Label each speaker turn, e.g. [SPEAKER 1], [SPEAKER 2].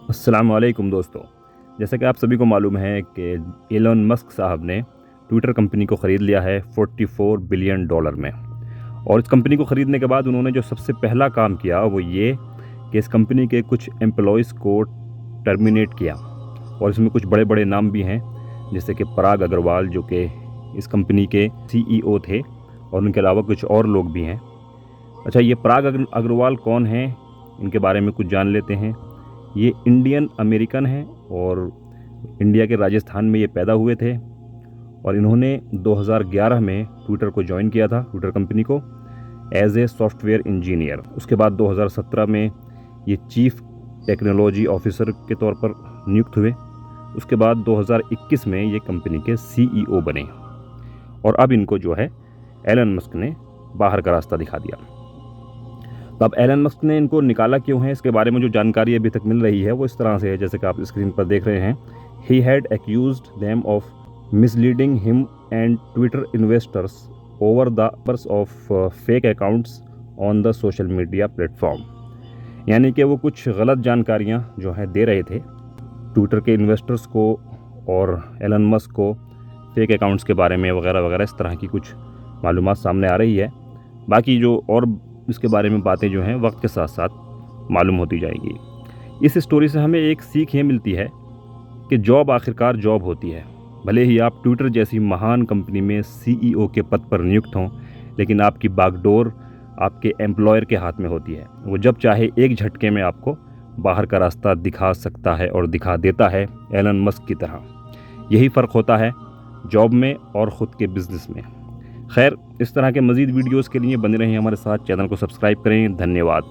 [SPEAKER 1] अस्सलाम वालेकुम दोस्तों। जैसा कि आप सभी को मालूम है कि एलन मस्क साहब ने ट्विटर कंपनी को ख़रीद लिया है 44 बिलियन डॉलर में। और इस कंपनी को ख़रीदने के बाद उन्होंने जो सबसे पहला काम किया वो ये कि इस कंपनी के कुछ एम्प्लॉयज़ को टर्मिनेट किया। और इसमें कुछ बड़े बड़े नाम भी हैं, जैसे कि पराग अग्रवाल जो कि इस कंपनी के CEO थे, और उनके अलावा कुछ और लोग भी हैं। अच्छा, ये पराग अग्रवाल कौन हैं, इनके बारे में कुछ जान लेते हैं। ये इंडियन अमेरिकन हैं और इंडिया के राजस्थान में ये पैदा हुए थे। और इन्होंने 2011 में ट्विटर को ज्वाइन किया था, ट्विटर कंपनी को, एज ए सॉफ्टवेयर इंजीनियर। उसके बाद 2017 में ये चीफ टेक्नोलॉजी ऑफिसर के तौर पर नियुक्त हुए। उसके बाद 2021 में ये कंपनी के CEO बने। और अब इनको जो है एलन मस्क ने बाहर का रास्ता दिखा दिया। तो अब एलन मस्क ने इनको निकाला क्यों है, इसके बारे में जो जानकारी अभी तक मिल रही है वो इस तरह से है, जैसे कि आप स्क्रीन पर देख रहे हैं। He had accused them of misleading him and Twitter investors over the purse of fake accounts on the social media platform. यानी कि वो कुछ गलत जानकारियां जो है दे रहे थे ट्विटर के इन्वेस्टर्स को और एलन मस्क को, फेक अकाउंट्स के बारे में वगैरह वगैरह, इस तरह की कुछ मालूमात सामने आ रही है। बाकी जो और इसके बारे में बातें जो हैं वक्त के साथ साथ मालूम होती जाएगी। इस स्टोरी से हमें एक सीख ये मिलती है कि जॉब आखिरकार जॉब होती है। भले ही आप ट्विटर जैसी महान कंपनी में CEO के पद पर नियुक्त हों, लेकिन आपकी बागडोर आपके एम्प्लॉयर के हाथ में होती है। वो जब चाहे एक झटके में आपको बाहर का रास्ता दिखा सकता है और दिखा देता है, एलन मस्क की तरह। यही फ़र्क होता है जॉब में और ख़ुद के बिज़नेस में। खैर, इस तरह के मज़ीद वीडियोज़ के लिए बने रहें हमारे साथ। चैनल को सब्सक्राइब करें। धन्यवाद।